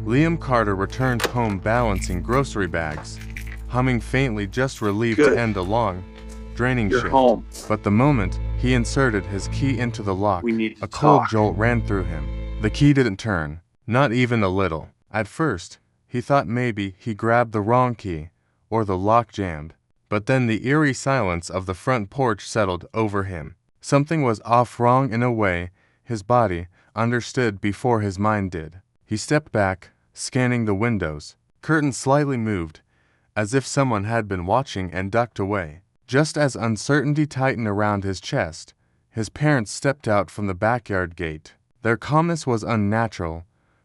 Liam Carter returned home balancing grocery bags, humming faintly, just relieved to Good. end a long, draining You're shift. home. But the moment he inserted his key into the lock, We need to a cold talk. jolt ran through him. The key didn't turn, not even a little. At first, he thought maybe he grabbed the wrong key, or the lock jammed. But then the eerie silence of the front porch settled over him. Something was off, wrong in a way his body understood before his mind did. He stepped back, scanning the windows. Curtains slightly moved, as if someone had been watching, and ducked away. Just as uncertainty tightened around his chest, his parents stepped out from the backyard gate. Their calmness was unnatural,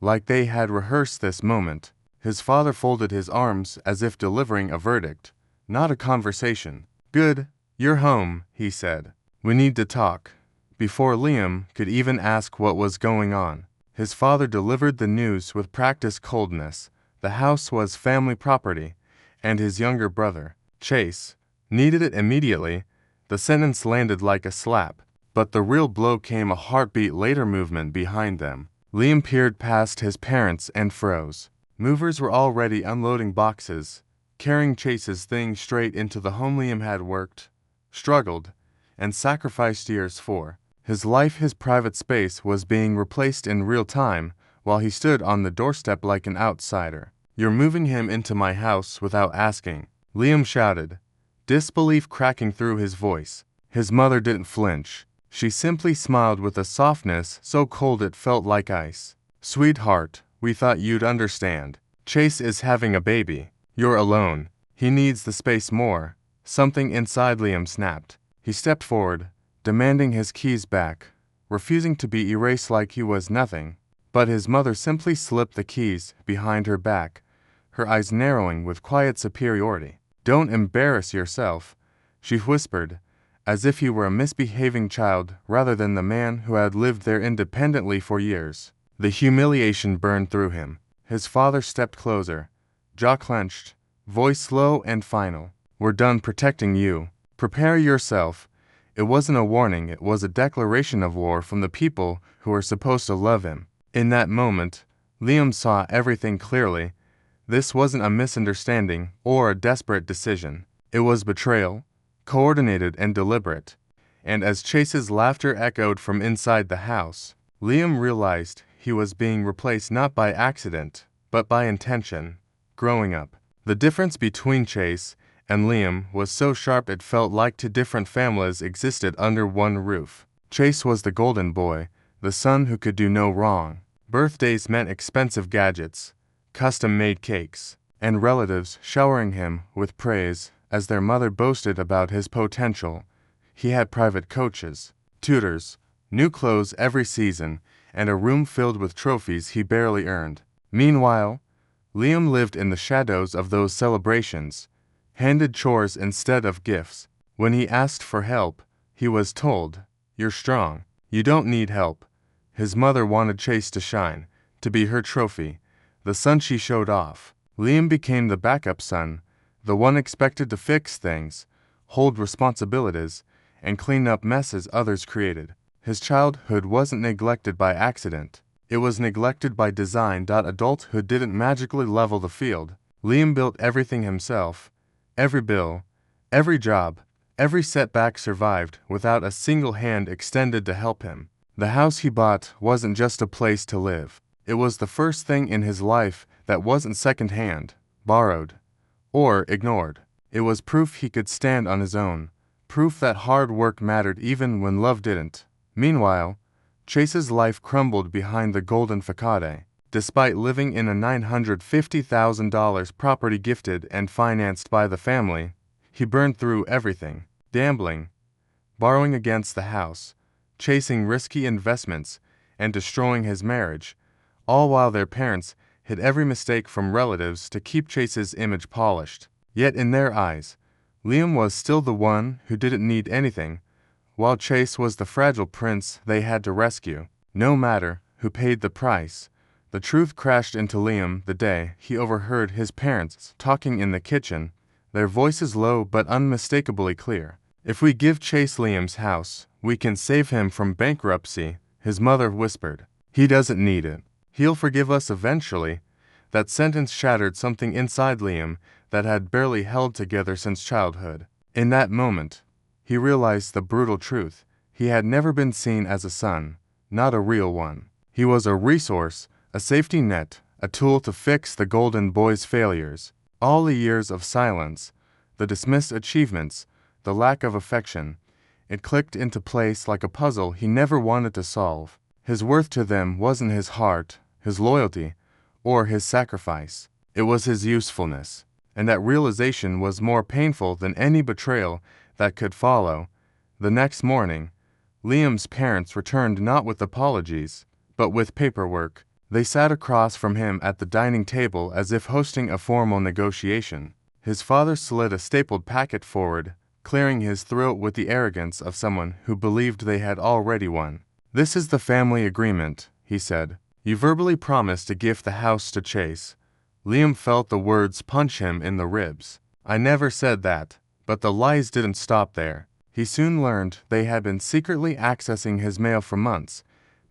like they had rehearsed this moment. His father folded his arms as if delivering a verdict, not a conversation. "Good, you're home," he said. "We need to talk." Before Liam could even ask what was going on, his father delivered the news with practiced coldness. The house was family property, and his younger brother, Chase, needed it immediately. The sentence landed like a slap, but the real blow came a heartbeat later. Movement behind them. Liam peered past his parents and froze. Movers were already unloading boxes, carrying Chase's things straight into the home Liam had worked, struggled, and sacrificed years for. His life, his private space, was being replaced in real time while he stood on the doorstep like an outsider. "You're moving him into my house without asking," Liam shouted, disbelief cracking through his voice. His mother didn't flinch. She simply smiled with a softness so cold it felt like ice. "Sweetheart, we thought you'd understand. Chase is having a baby. You're alone. He needs the space more." Something inside Liam snapped. He stepped forward, demanding his keys back, refusing to be erased like he was nothing. But his mother simply slipped the keys behind her back, her eyes narrowing with quiet superiority. "Don't embarrass yourself," she whispered, as if he were a misbehaving child rather than the man who had lived there independently for years. The humiliation burned through him. His father stepped closer, jaw clenched, voice slow and final. "We're done protecting you. Prepare yourself." It wasn't a warning, it was a declaration of war from the people who were supposed to love him. In that moment, Liam saw everything clearly. This wasn't a misunderstanding or a desperate decision. It was betrayal, coordinated and deliberate. And as Chase's laughter echoed from inside the house, Liam realized he was being replaced not by accident, but by intention. Growing up, the difference between Chase and Liam was so sharp it felt like two different families existed under one roof. Chase was the golden boy, the son who could do no wrong. Birthdays meant expensive gadgets, custom-made cakes, and relatives showering him with praise as their mother boasted about his potential. He had private coaches, tutors, new clothes every season, and a room filled with trophies he barely earned. Meanwhile, Liam lived in the shadows of those celebrations, handed chores instead of gifts. When he asked for help, he was told, "You're strong. You don't need help." His mother wanted Chase to shine, to be her trophy, the son she showed off. Liam became the backup son, the one expected to fix things, hold responsibilities, and clean up messes others created. His childhood wasn't neglected by accident. It was neglected by design. Adulthood didn't magically level the field. Liam built everything himself. Every bill, every job, every setback survived without a single hand extended to help him. The house he bought wasn't just a place to live. It was the first thing in his life that wasn't second-hand, borrowed, or ignored. It was proof he could stand on his own, proof that hard work mattered even when love didn't. Meanwhile, Chase's life crumbled behind the golden facade. Despite living in a $950,000 property gifted and financed by the family, he burned through everything, gambling, borrowing against the house, chasing risky investments, and destroying his marriage, all while their parents hid every mistake from relatives to keep Chase's image polished. Yet in their eyes, Liam was still the one who didn't need anything, while Chase was the fragile prince they had to rescue. No matter who paid the price, the truth crashed into Liam the day he overheard his parents talking in the kitchen, their voices low but unmistakably clear. "If we give Chase Liam's house, we can save him from bankruptcy," his mother whispered. "He doesn't need it. He'll forgive us eventually, That sentence shattered something inside Liam that had barely held together since childhood. In that moment, he realized the brutal truth. He had never been seen as a son, not a real one. He was a resource, a safety net, a tool to fix the golden boy's failures. All the years of silence, the dismissed achievements, the lack of affection, it clicked into place like a puzzle he never wanted to solve. His worth to them wasn't his heart, his loyalty, or his sacrifice. It was his usefulness. And that realization was more painful than any betrayal that could follow. The next morning, Liam's parents returned not with apologies, but with paperwork. They sat across from him at the dining table as if hosting a formal negotiation. His father slid a stapled packet forward, clearing his throat with the arrogance of someone who believed they had already won. "This is the family agreement," he said. "You verbally promised to gift the house to Chase." Liam felt the words punch him in the ribs. "I never said that." But the lies didn't stop there. He soon learned they had been secretly accessing his mail for months,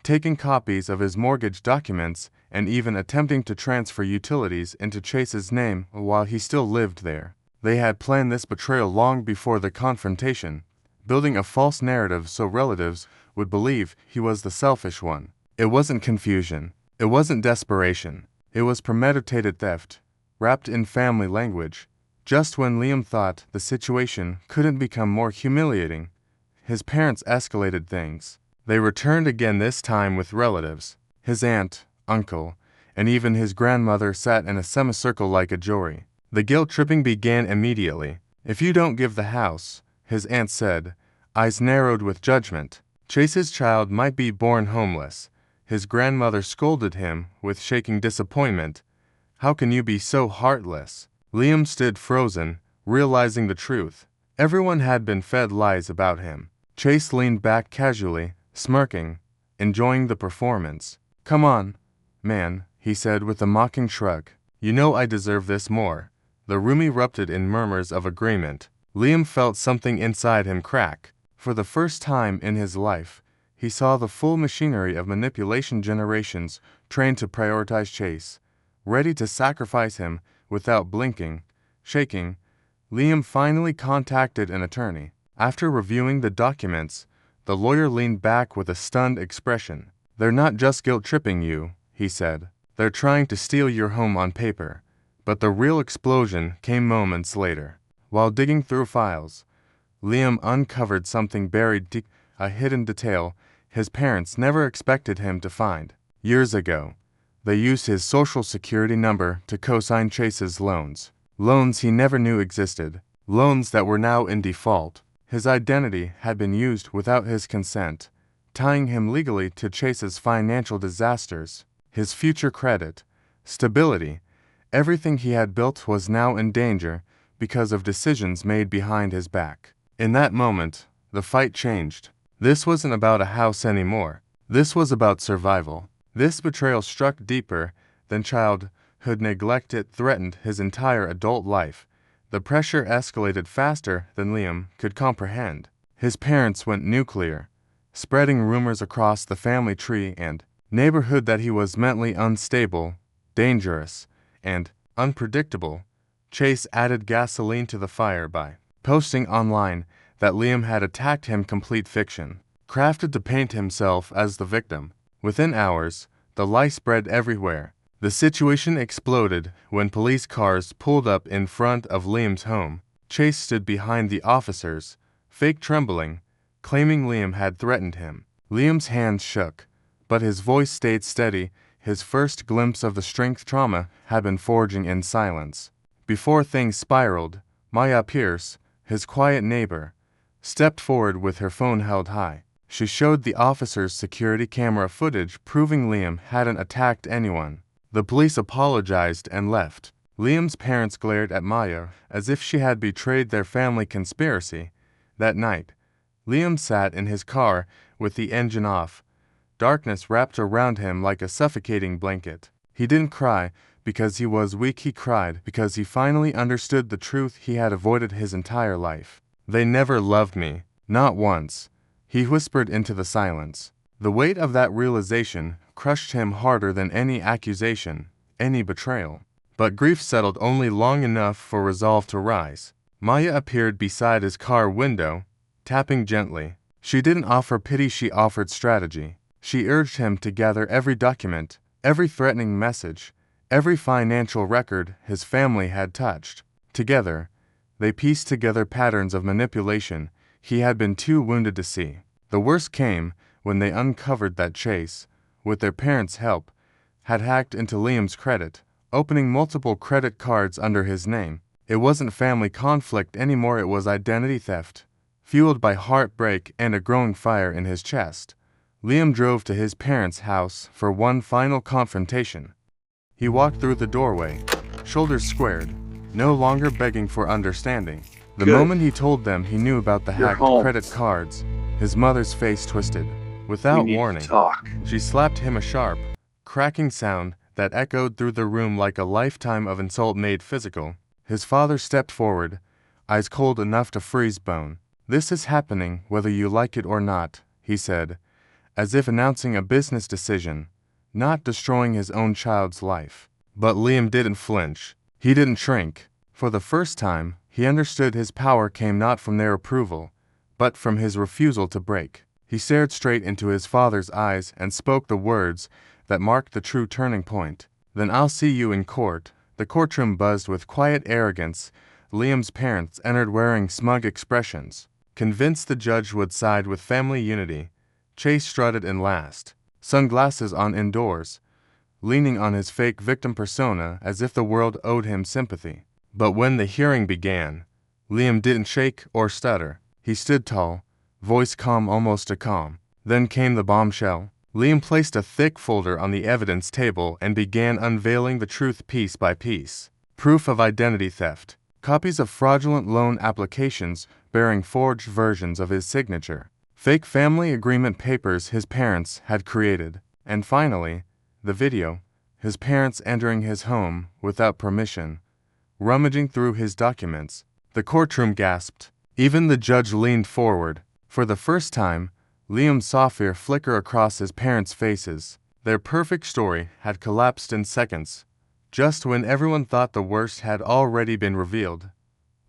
taking copies of his mortgage documents, and even attempting to transfer utilities into Chase's name while he still lived there. They had planned this betrayal long before the confrontation, building a false narrative so relatives would believe he was the selfish one. It wasn't confusion. It wasn't desperation. It was premeditated theft, wrapped in family language. Just when Liam thought the situation couldn't become more humiliating, his parents escalated things. They returned again, this time with relatives. His aunt, uncle, and even his grandmother sat in a semicircle like a jury. The guilt-tripping began immediately. "If you don't give the house," his aunt said, eyes narrowed with judgment, "Chase's child might be born homeless." His grandmother scolded him with shaking disappointment. "How can you be so heartless?" Liam stood frozen, realizing the truth. Everyone had been fed lies about him. Chase leaned back casually, smirking, enjoying the performance. "Come on, man," he said with a mocking shrug. "You know I deserve this more." The room erupted in murmurs of agreement. Liam felt something inside him crack. For the first time in his life, he saw the full machinery of manipulation, generations trained to prioritize Chase, ready to sacrifice him without blinking. Shaking, Liam finally contacted an attorney. After reviewing the documents, the lawyer leaned back with a stunned expression. "They're not just guilt-tripping you," he said. "They're trying to steal your home on paper." But the real explosion came moments later. While digging through files, Liam uncovered something buried deep, a hidden detail his parents never expected him to find. Years ago, they used his social security number to co-sign Chase's loans. Loans he never knew existed. Loans that were now in default. His identity had been used without his consent, tying him legally to Chase's financial disasters. His future credit, stability, everything he had built was now in danger because of decisions made behind his back. In that moment, the fight changed. This wasn't about a house anymore. This was about survival. This betrayal struck deeper than childhood neglect. It threatened his entire adult life. The pressure escalated faster than Liam could comprehend. His parents went nuclear, spreading rumors across the family tree and neighborhood that he was mentally unstable, dangerous, and unpredictable. Chase added gasoline to the fire by posting online that Liam had attacked him, complete fiction, crafted to paint himself as the victim. Within hours, the lie spread everywhere. The situation exploded when police cars pulled up in front of Liam's home. Chase stood behind the officers, fake trembling, claiming Liam had threatened him. Liam's hands shook, but his voice stayed steady. His first glimpse of the strength trauma had been forging in silence. Before things spiraled, Maya Pierce, his quiet neighbor, stepped forward with her phone held high. She showed the officers security camera footage proving Liam hadn't attacked anyone. The police apologized and left. Liam's parents glared at Maya as if she had betrayed their family conspiracy. That night, Liam sat in his car with the engine off. Darkness wrapped around him like a suffocating blanket. He didn't cry because he was weak. He cried because he finally understood the truth he had avoided his entire life. "They never loved me, not once," he whispered into the silence. The weight of that realization crushed him harder than any accusation. any betrayal. But grief settled only long enough for resolve to rise. Maya appeared beside his car window, tapping gently. She didn't offer pity, she offered strategy. She urged him to gather every document, every threatening message, every financial record his family had touched. Together, they pieced together patterns of manipulation he had been too wounded to see. The worst came when they uncovered that Chase, with their parents' help, had hacked into Liam's credit, opening multiple credit cards under his name. It wasn't family conflict anymore, it was identity theft. Fueled by heartbreak and a growing fire in his chest, Liam drove to his parents' house for one final confrontation. He walked through the doorway, shoulders squared, no longer begging for understanding. The moment he told them he knew about the hacked credit cards, his mother's face twisted. Without warning, she slapped him, a sharp, cracking sound that echoed through the room like a lifetime of insult made physical. His father stepped forward, eyes cold enough to freeze bone. "This is happening whether you like it or not," he said, as if announcing a business decision, not destroying his own child's life. But Liam didn't flinch. He didn't shrink. For the first time, he understood his power came not from their approval, but from his refusal to break. He stared straight into his father's eyes and spoke the words that marked the true turning point. "Then I'll see you in court." The courtroom buzzed with quiet arrogance. Liam's parents entered wearing smug expressions. Convinced the judge would side with family unity, Chase strutted in last, sunglasses on indoors, leaning on his fake victim persona as if the world owed him sympathy. But when the hearing began, Liam didn't shake or stutter. He stood tall, voice calm, almost a calm. Then came the bombshell. Liam placed a thick folder on the evidence table and began unveiling the truth piece by piece. Proof of identity theft, copies of fraudulent loan applications bearing forged versions of his signature, fake family agreement papers his parents had created, and finally, the video, his parents entering his home without permission, rummaging through his documents. The courtroom gasped. Even the judge leaned forward. For the first time, Liam saw fear flicker across his parents' faces. Their perfect story had collapsed in seconds. Just when everyone thought the worst had already been revealed,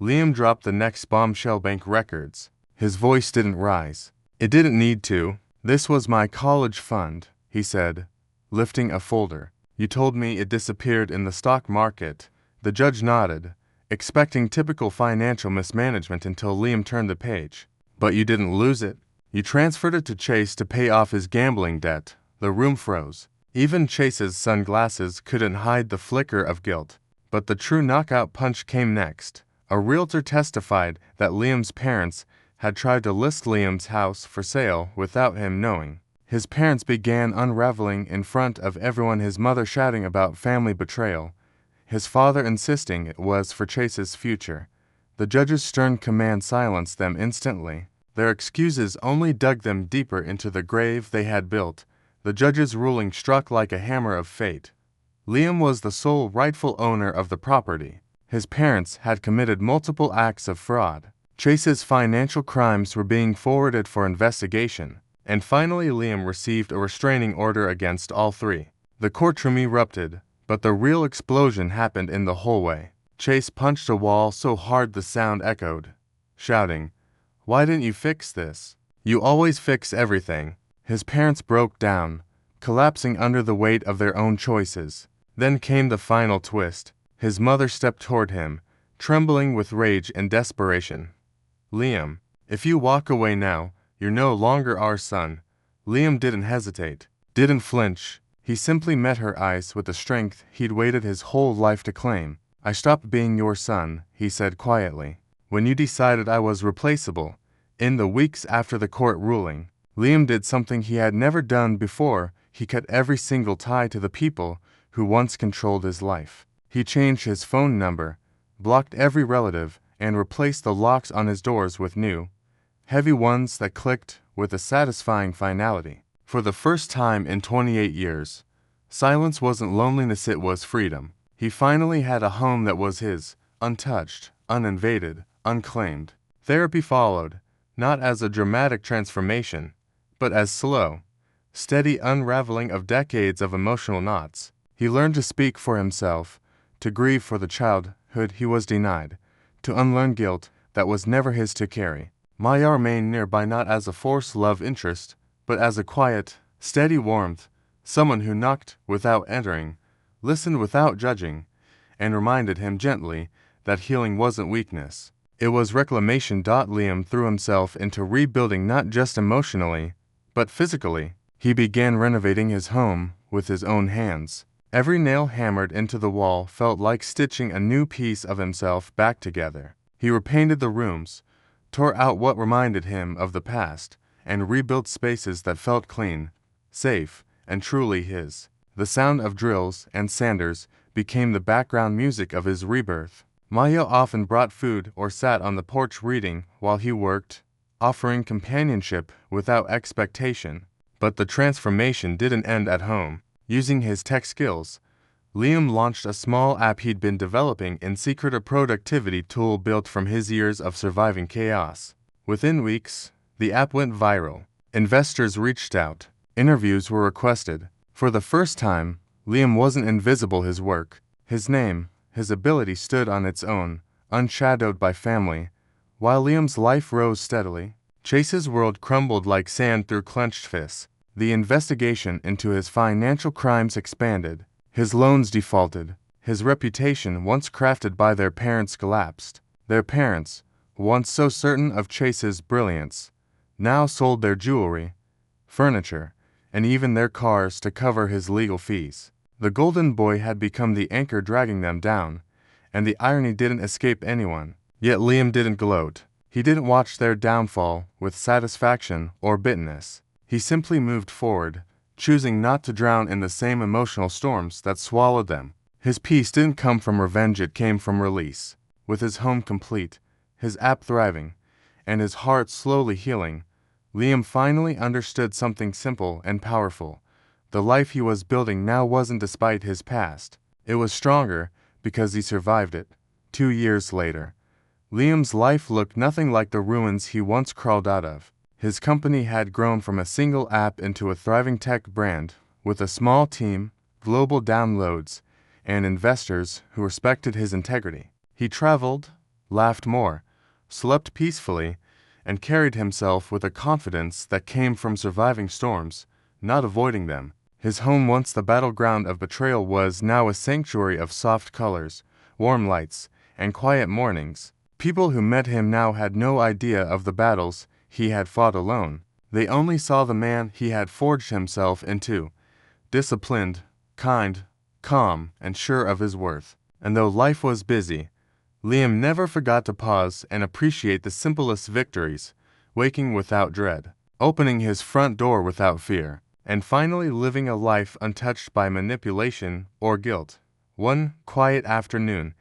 Liam dropped the next bombshell: bank records. His voice didn't rise. It didn't need to. "This was my college fund," he said, lifting a folder. "You told me it disappeared in the stock market." The judge nodded, expecting typical financial mismanagement until Liam turned the page. "But you didn't lose it. You transferred it to Chase to pay off his gambling debt." The room froze. Even Chase's sunglasses couldn't hide the flicker of guilt. But the true knockout punch came next. A realtor testified that Liam's parents had tried to list Liam's house for sale without him knowing. His parents began unraveling in front of everyone, his mother shouting about family betrayal, his father insisting it was for Chase's future. The judge's stern command silenced them instantly. Their excuses only dug them deeper into the grave they had built. The judge's ruling struck like a hammer of fate. Liam was the sole rightful owner of the property. His parents had committed multiple acts of fraud. Chase's financial crimes were being forwarded for investigation. And finally, Liam received a restraining order against all three. The courtroom erupted, but the real explosion happened in the hallway. Chase punched a wall so hard the sound echoed, shouting, "Why didn't you fix this? You always fix everything." His parents broke down, collapsing under the weight of their own choices. Then came the final twist. His mother stepped toward him, trembling with rage and desperation. "Liam, if you walk away now, you're no longer our son." Liam didn't hesitate, didn't flinch. He simply met her eyes with the strength he'd waited his whole life to claim. "I stopped being your son," he said quietly, "when you decided I was replaceable." In the weeks after the court ruling, Liam did something he had never done before. He cut every single tie to the people who once controlled his life. He changed his phone number, blocked every relative, and replaced the locks on his doors with new, heavy ones that clicked with a satisfying finality. For the first time in 28 years, silence wasn't loneliness, it was freedom. He finally had a home that was his, untouched, uninvaded, unclaimed. Therapy followed, not as a dramatic transformation, but as slow, steady unraveling of decades of emotional knots. He learned to speak for himself, to grieve for the childhood he was denied, to unlearn guilt that was never his to carry. Maya remained nearby not as a forced love interest, but as a quiet, steady warmth, someone who knocked without entering, listened without judging, and reminded him gently that healing wasn't weakness. It was reclamation. Liam threw himself into rebuilding not just emotionally, but physically. He began renovating his home with his own hands. Every nail hammered into the wall felt like stitching a new piece of himself back together. He repainted the rooms, tore out what reminded him of the past, and rebuilt spaces that felt clean, safe, and truly his. The sound of drills and sanders became the background music of his rebirth. Maya often brought food or sat on the porch reading while he worked, offering companionship without expectation. But the transformation didn't end at home. Using his tech skills, Liam launched a small app he'd been developing in secret, a productivity tool built from his years of surviving chaos. Within weeks, the app went viral. Investors reached out. Interviews were requested. For the first time, Liam wasn't invisible. His work, his name, his ability stood on its own, unshadowed by family. While Liam's life rose steadily, Chase's world crumbled like sand through clenched fists. The investigation into his financial crimes expanded. His loans defaulted. His reputation, once crafted by their parents, collapsed. Their parents, once so certain of Chase's brilliance, now sold their jewelry, furniture, and even their cars to cover his legal fees. The golden boy had become the anchor dragging them down, and the irony didn't escape anyone. Yet Liam didn't gloat. He didn't watch their downfall with satisfaction or bitterness. He simply moved forward, choosing not to drown in the same emotional storms that swallowed them. His peace didn't come from revenge, it came from release. With his home complete, his app thriving, and his heart slowly healing, Liam finally understood something simple and powerful. The life he was building now wasn't despite his past. It was stronger because he survived it. 2 years later, Liam's life looked nothing like the ruins he once crawled out of. His company had grown from a single app into a thriving tech brand, with a small team, global downloads, and investors who respected his integrity. He traveled, laughed more, slept peacefully, and carried himself with a confidence that came from surviving storms, not avoiding them. His home, once the battleground of betrayal, was now a sanctuary of soft colors, warm lights, and quiet mornings. People who met him now had no idea of the battles he had fought alone. They only saw the man he had forged himself into, disciplined, kind, calm, and sure of his worth. And though life was busy, Liam never forgot to pause and appreciate the simplest victories, waking without dread, opening his front door without fear, and finally living a life untouched by manipulation or guilt. One quiet afternoon,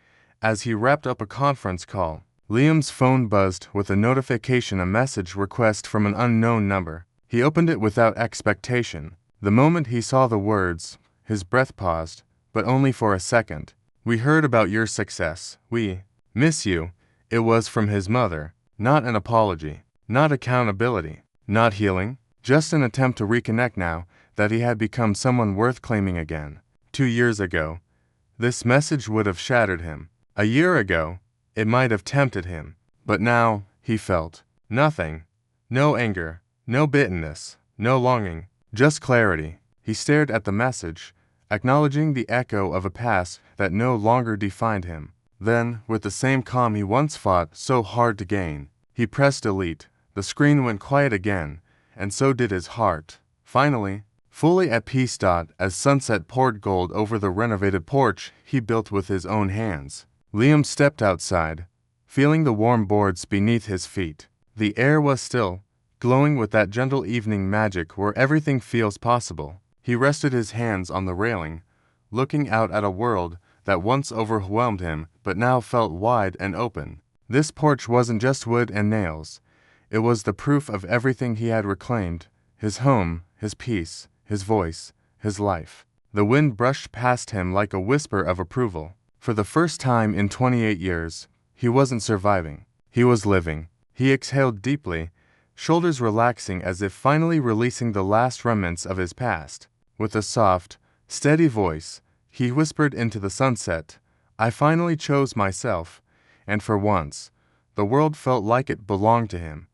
as he wrapped up a conference call, Liam's phone buzzed with a notification, a message request from an unknown number. He opened it without expectation. The moment he saw the words, his breath paused, but only for a second. "We heard about your success. We miss you." It was from his mother, not an apology, not accountability, not healing, just an attempt to reconnect now that he had become someone worth claiming again. 2 years ago, this message would have shattered him. A year ago, it might have tempted him. But now, he felt nothing. No anger, no bitterness, no longing, just clarity. He stared at the message, acknowledging the echo of a past that no longer defined him. Then, with the same calm he once fought so hard to gain, he pressed delete. The screen went quiet again, and so did his heart. Finally, fully at peace. As sunset poured gold over the renovated porch he built with his own hands, Liam stepped outside, feeling the warm boards beneath his feet. The air was still, glowing with that gentle evening magic where everything feels possible. He rested his hands on the railing, looking out at a world that once overwhelmed him but now felt wide and open. This porch wasn't just wood and nails. It was the proof of everything he had reclaimed: his home, his peace, his voice, his life. The wind brushed past him like a whisper of approval. For the first time in 28 years, he wasn't surviving. He was living. He exhaled deeply, shoulders relaxing as if finally releasing the last remnants of his past. With a soft, steady voice, He whispered into the sunset, "I finally chose myself," and for once, the world felt like it belonged to him.